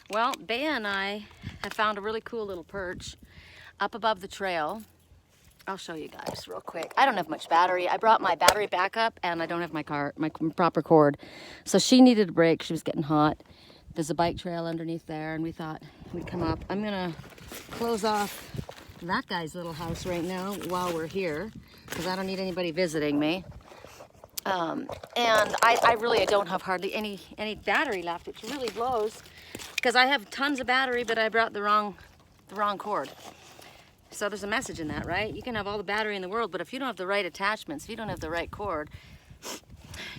Well, Bea and I have found a really cool little perch up above the trail. I'll show you guys real quick. I don't have much battery. I brought my battery backup and I don't have my proper cord. So she needed a break. She was getting hot. There's a bike trail underneath there and we thought we'd come up. I'm gonna close off that guy's little house right now while we're here because I don't need anybody visiting me. And I really don't have hardly any battery left, which really blows because I have tons of battery, but I brought the wrong cord. So there's a message in that, right? You can have all the battery in the world, but if you don't have the right attachments, if you don't have the right cord,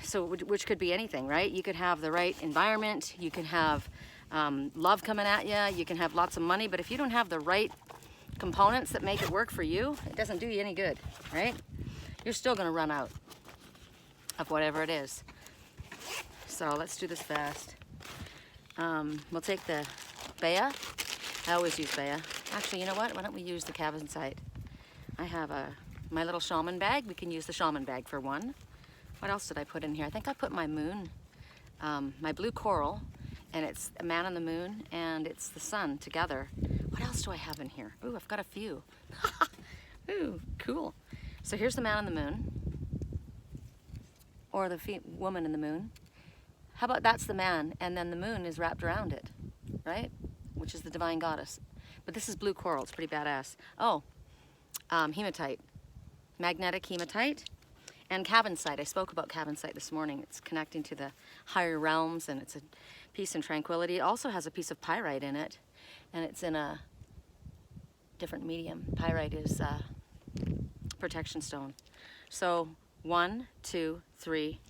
so which could be anything, right? You could have the right environment, you can have love coming at you, you can have lots of money, but if you don't have the right components that make it work for you, it doesn't do you any good, right? You're still gonna run out of whatever it is. So let's do this fast. We'll take the Bea. I always use Bea. Actually, you know what? Why don't we use the Cavansite? I have my little shaman bag. We can use the shaman bag for one. What else did I put in here? I think I put my moon, my blue coral, and it's a man on the moon, and it's the sun together. What else do I have in here? Ooh, I've got a few. Ooh, cool. So here's the man on the moon, or the woman in the moon. How about that's the man, and then the moon is wrapped around it, right? Which is the divine goddess. But this is blue coral, it's pretty badass. Oh, hematite, magnetic hematite, and Cavansite. I spoke about Cavansite this morning. It's connecting to the higher realms, and it's a peace and tranquility. It also has a piece of pyrite in it, and it's in a different medium. Pyrite is protection stone. So 1, 2, 3,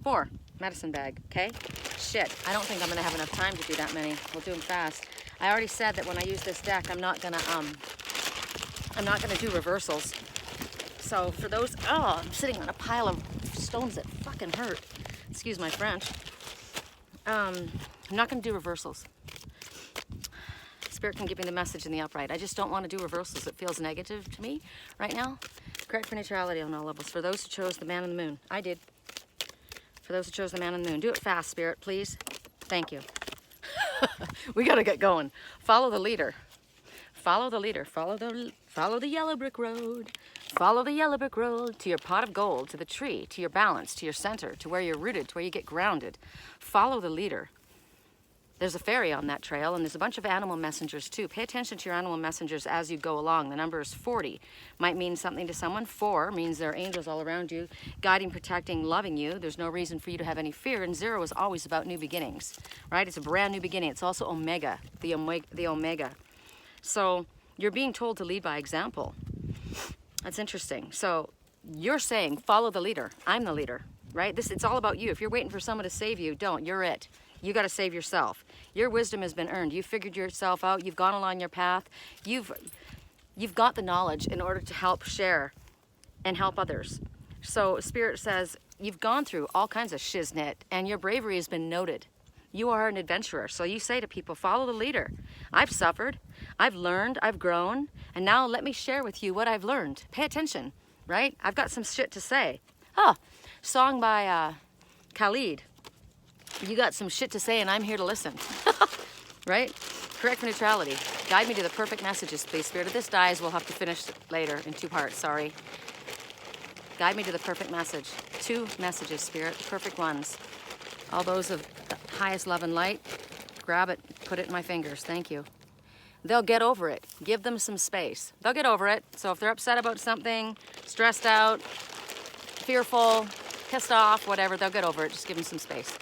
4. Medicine bag, okay? Shit, I don't think I'm gonna have enough time to do that many. We'll do them fast. I already said that when I use this deck, I'm not gonna do reversals. So for those, oh, I'm sitting on a pile of stones that fucking hurt. Excuse my French. I'm not gonna do reversals. Spirit can give me the message in the upright. I just don't want to do reversals. It feels negative to me right now. Correct for neutrality on all levels. For those who chose the man on the moon, I did. For those who chose the man on the moon, do it fast, Spirit, please. Thank you. We gotta get going. Follow the leader. Follow the leader. Follow the yellow brick road. Follow the yellow brick road to your pot of gold, to the tree, to your balance, to your center, to where you're rooted, to where you get grounded. Follow the leader. There's a fairy on that trail, and there's a bunch of animal messengers too. Pay attention to your animal messengers as you go along. The number is 40. Might mean something to someone. 4 means there are angels all around you, guiding, protecting, loving you. There's no reason for you to have any fear, and 0 is always about new beginnings, right? It's a brand new beginning. It's also Omega, the Omega. So you're being told to lead by example. That's interesting. So you're saying, follow the leader. I'm the leader, right? It's all about you. If you're waiting for someone to save you, don't. You're it. You got to save yourself. Your wisdom has been earned. You've figured yourself out. You've gone along your path. You've got the knowledge in order to help share and help others. So Spirit says you've gone through all kinds of shiznit and your bravery has been noted. You are an adventurer. So you say to people, follow the leader. I've suffered. I've learned. I've grown. And now let me share with you what I've learned. Pay attention, right? I've got some shit to say. Oh, song by Khalid. You got some shit to say and I'm here to listen, right? Correct for neutrality. Guide me to the perfect messages, please. Spirit, if this dies, we'll have to finish later in 2 parts, sorry. Guide me to the perfect message. 2 messages, Spirit, perfect ones. All those of the highest love and light, grab it, put it in my fingers, thank you. They'll get over it. Give them some space. They'll get over it. So if they're upset about something, stressed out, fearful, pissed off, whatever, they'll get over it. Just give them some space.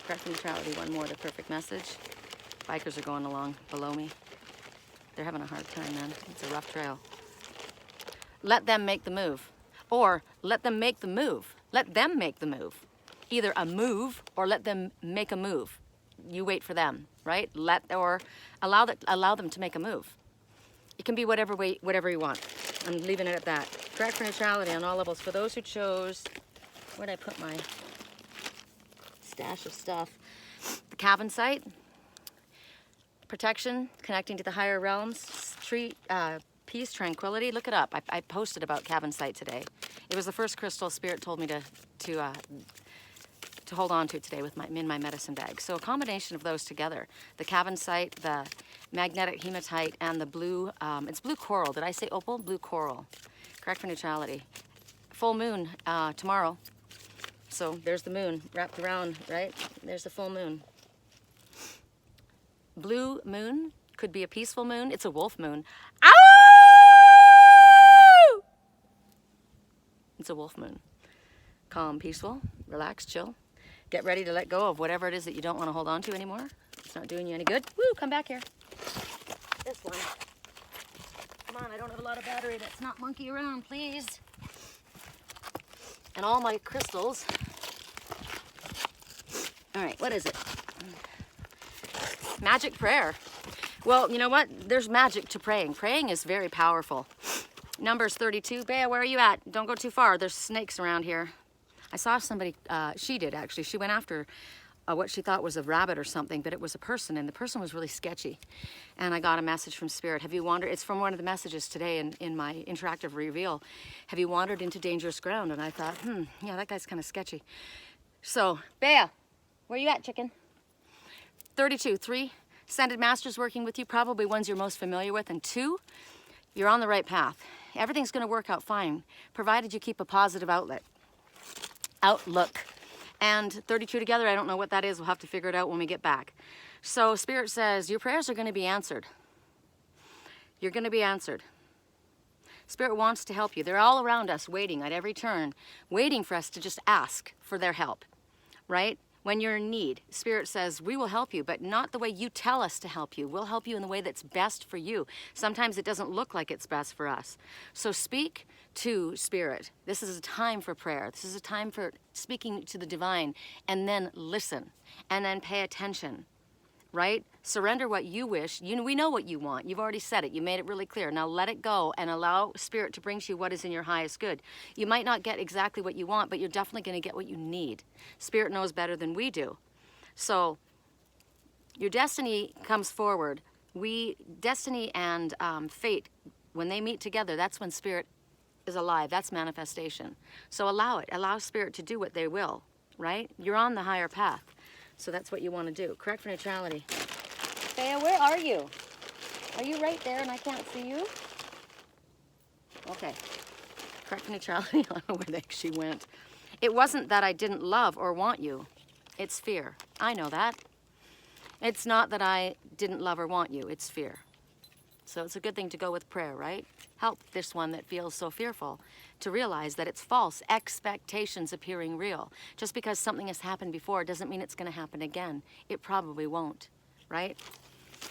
Correct for neutrality, 1 more, the perfect message. Bikers are going along below me. They're having a hard time, man. It's a rough trail. Let them make the move. Or let them make the move. Let them make the move. Either a move or let them make a move. You wait for them, right? Or allow them to make a move. It can be whatever you want. I'm leaving it at that. Correct for neutrality on all levels. For those who chose, where'd I put my stash of stuff? The Cavansite, protection, connecting to the higher realms, peace, tranquility. Look it up. I posted about Cavansite today. It was the first crystal Spirit told me to to hold on to today with in my medicine bag. So a combination of those together, the Cavansite, the magnetic hematite, and the blue, it's blue coral. Did I say opal? Blue coral. Correct for neutrality. Full moon tomorrow. So there's the moon wrapped around, right? There's the full moon. Blue moon could be a peaceful moon. It's a wolf moon. Ow! It's a wolf moon. Calm, peaceful, relax, chill. Get ready to let go of whatever it is that you don't want to hold on to anymore. It's not doing you any good. Woo, come back here. This one. Come on, I don't have a lot of battery. Let's not monkey around, please. And all my crystals. All right, what is it? Magic prayer. Well, you know what? There's magic to praying. Praying is very powerful. Numbers 32. Bea, where are you at? Don't go too far. There's snakes around here. I saw somebody, she did actually. She went after what she thought was a rabbit or something, but it was a person, and the person was really sketchy. And I got a message from Spirit. Have you wandered? It's from one of the messages today in my interactive reveal. Have you wandered into dangerous ground? And I thought, yeah, that guy's kind of sketchy. So, Bea, where you at, chicken? 32. 3, Ascended Masters working with you, probably ones you're most familiar with. And 2, you're on the right path. Everything's going to work out fine, provided you keep a positive outlook. And 32 together, I don't know what that is. We'll have to figure it out when we get back. So Spirit says, your prayers are going to be answered. You're going to be answered. Spirit wants to help you. They're all around us, waiting at every turn, waiting for us to just ask for their help, right? When you're in need, Spirit says, we will help you, but not the way you tell us to help you. We'll help you in the way that's best for you. Sometimes it doesn't look like it's best for us. So speak to Spirit. This is a time for prayer. This is a time for speaking to the divine, and then listen, and then pay attention, right? Surrender what you wish. We know what you want. You've already said it. You made it really clear. Now let it go and allow Spirit to bring to you what is in your highest good. You might not get exactly what you want, but you're definitely going to get what you need. Spirit knows better than we do. So your destiny comes forward. Destiny and fate, when they meet together, that's when Spirit is alive. That's manifestation. So allow it. Allow Spirit to do what they will, right? You're on the higher path. So that's what you want to do. Correct for neutrality. Bea, where are you? Are you right there and I can't see you? Okay. Correct for neutrality. I don't know where the heck she went. It wasn't that I didn't love or want you. It's fear. I know that. It's not that I didn't love or want you. It's fear. So it's a good thing to go with prayer, right? Help this one that feels so fearful to realize that it's false expectations appearing real. Just because something has happened before doesn't mean it's going to happen again. It probably won't, right?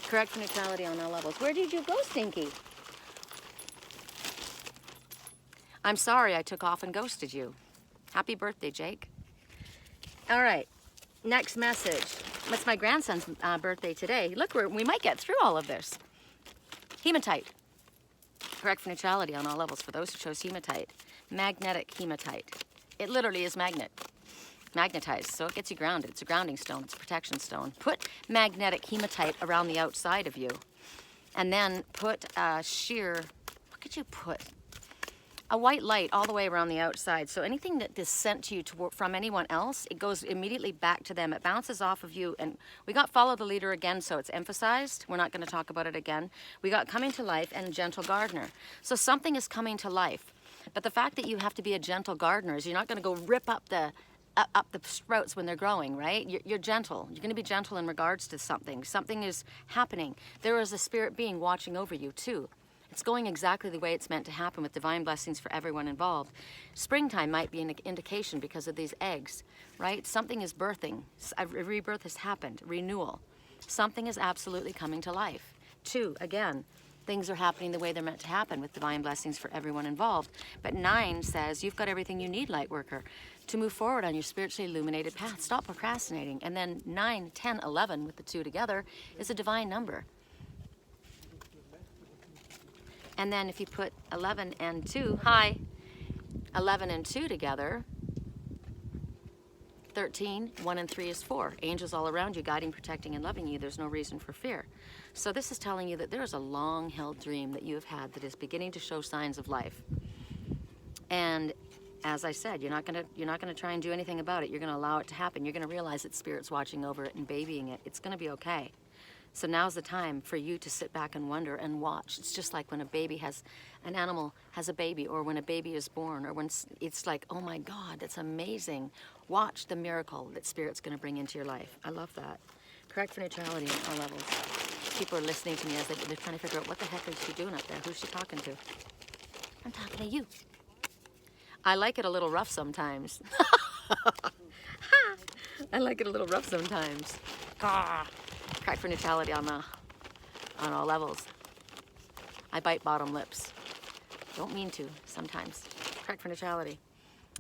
Correct neutrality on all levels. Where did you go, Stinky? I'm sorry I took off and ghosted you. Happy birthday, Jake. All right, next message. It's my grandson's birthday today. Look, we might get through all of this. Hematite. Correct for neutrality on all levels for those who chose hematite. Magnetic hematite. It literally is magnetized, so it gets you grounded. It's a grounding stone. It's a protection stone. Put magnetic hematite around the outside of you. And then put sheer, what could you put? A white light all the way around the outside. So anything that is sent to you from anyone else, it goes immediately back to them. It bounces off of you. And we got follow the leader again, so it's emphasized. We're not going to talk about it again. We got coming to life and gentle gardener. So something is coming to life. But the fact that you have to be a gentle gardener is you're not going to go rip up the sprouts when they're growing, right? You're gentle. You're going to be gentle in regards to something. Something is happening. There is a spirit being watching over you too. It's going exactly the way it's meant to happen with divine blessings for everyone involved. Springtime might be an indication because of these eggs, right? Something is birthing. A rebirth has happened. Renewal. Something is absolutely coming to life. 2, again, things are happening the way they're meant to happen with divine blessings for everyone involved. But 9 says you've got everything you need, light worker, to move forward on your spiritually illuminated path. Stop procrastinating. And then 9, 10, 11 with the 2 together is a divine number. And then if you put 11 and 2, 11 and 2 together, 13, 1 and 3 is 4. Angels all around you, guiding, protecting, and loving you. There's no reason for fear. So this is telling you that there is a long-held dream that you have had that is beginning to show signs of life. And as I said, you're not gonna try and do anything about it. You're gonna allow it to happen. You're gonna realize that Spirit's watching over it and babying it. It's gonna be okay. So now's the time for you to sit back and wonder and watch. It's just like when an animal has a baby, or when a baby is born, or when it's like, oh my God, that's amazing. Watch the miracle that Spirit's gonna bring into your life. I love that. Correct for neutrality on all levels. People are listening to me as they're trying to figure out what the heck is she doing up there? Who's she talking to? I'm talking to you. I like it a little rough sometimes. I like it a little rough sometimes. Correct for neutrality on all levels. I bite bottom lips. Don't mean to sometimes. Correct for neutrality.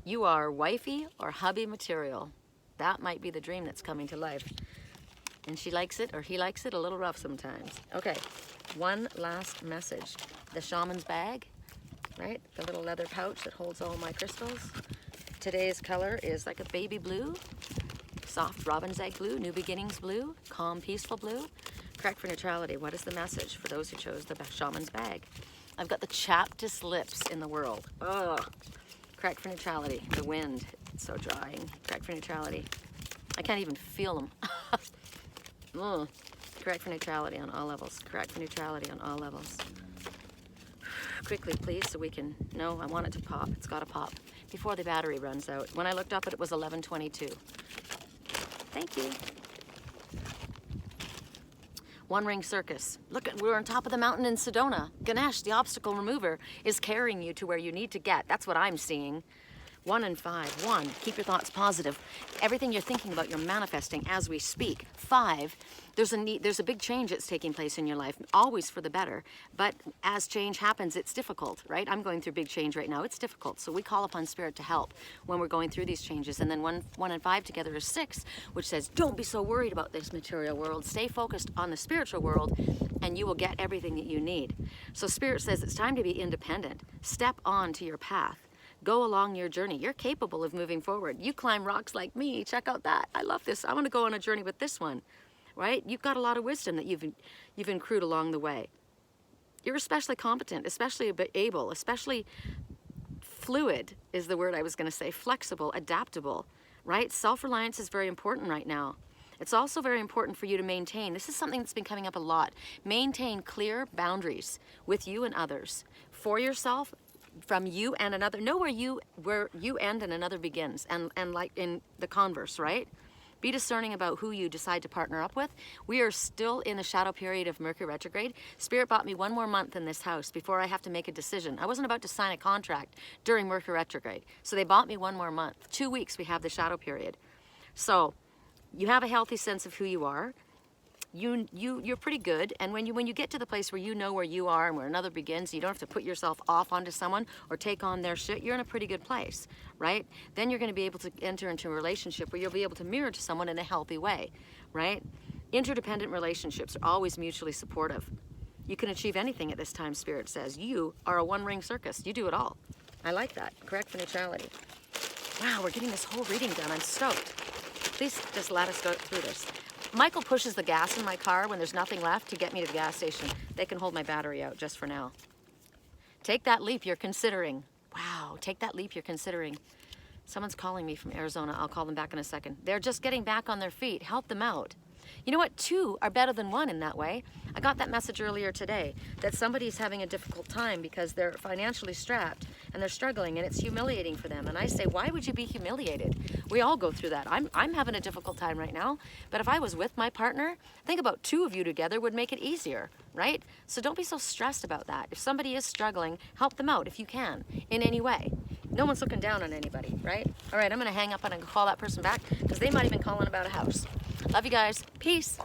You are wifey or hubby material. That might be the dream that's coming to life. And she likes it, or he likes it, a little rough sometimes. Okay, one last message. The shaman's bag, right? The little leather pouch that holds all my crystals. Today's color is like a baby blue, soft robin's egg blue, new beginnings blue, calm, peaceful blue. Correct for neutrality. What is the message for those who chose the shaman's bag? I've got the chappedest lips in the world. Ugh. Correct for neutrality. The wind, it's so drying. Correct for neutrality. I can't even feel them. Ugh. Correct for neutrality on all levels. Correct for neutrality on all levels. Quickly, please, so we can... No, I want it to pop. It's got to pop before the battery runs out. When I looked up, it was 11:22. Thank you. One ring circus. Look, we're on top of the mountain in Sedona. Ganesh, the obstacle remover, is carrying you to where you need to get. That's what I'm seeing. 1 and 5. 1, keep your thoughts positive. Everything you're thinking about, you're manifesting as we speak. 5, there's a big change that's taking place in your life, always for the better. But as change happens, it's difficult, right? I'm going through big change right now. It's difficult. So we call upon Spirit to help when we're going through these changes. And then 1 and 5 together is 6, which says, don't be so worried about this material world. Stay focused on the spiritual world, and you will get everything that you need. So Spirit says it's time to be independent. Step on to your path. Go along your journey. You're capable of moving forward. You climb rocks like me. Check out that. I love this. I want to go on a journey with this one, right? You've got a lot of wisdom that you've accrued along the way. You're especially competent, especially able, especially fluid is the word I was going to say. Flexible, adaptable, right? Self-reliance is very important right now. It's also very important for you to maintain. This is something that's been coming up a lot. Maintain clear boundaries with you and others. For yourself, from you and another. Know where you end and another begins, and like in the converse, right? Be discerning about who you decide to partner up with. We are still in the shadow period of Mercury retrograde. Spirit bought me 1 more month in this house before I have to make a decision. I wasn't about to sign a contract during Mercury retrograde, so they bought me 1 more month. 2 weeks we have the shadow period. So you have a healthy sense of who you are. You're pretty good, and when you get to the place where you know where you are and where another begins, you don't have to put yourself off onto someone or take on their shit. You're in a pretty good place, right? Then you're going to be able to enter into a relationship where you'll be able to mirror to someone in a healthy way, right? Interdependent relationships are always mutually supportive. You can achieve anything at this time, Spirit says. You are a one-ring circus. You do it all. I like that. Correct for neutrality. Wow, we're getting this whole reading done. I'm stoked. Please just let us go through this. Michael pushes the gas in my car when there's nothing left to get me to the gas station. They can hold my battery out just for now. Take that leap you're considering. Wow, take that leap you're considering. Someone's calling me from Arizona. I'll call them back in a second. They're just getting back on their feet. Help them out. You know what? 2 are better than 1 in that way. I got that message earlier today that somebody's having a difficult time because they're financially strapped and they're struggling, and it's humiliating for them. And I say, why would you be humiliated? We all go through that. I'm having a difficult time right now, but if I was with my partner, think about 2 of you together would make it easier, right? So don't be so stressed about that. If somebody is struggling, help them out if you can, in any way. No one's looking down on anybody, right? All right, I'm gonna hang up and I'm gonna call that person back because they might have been calling about a house. Love you guys. Peace.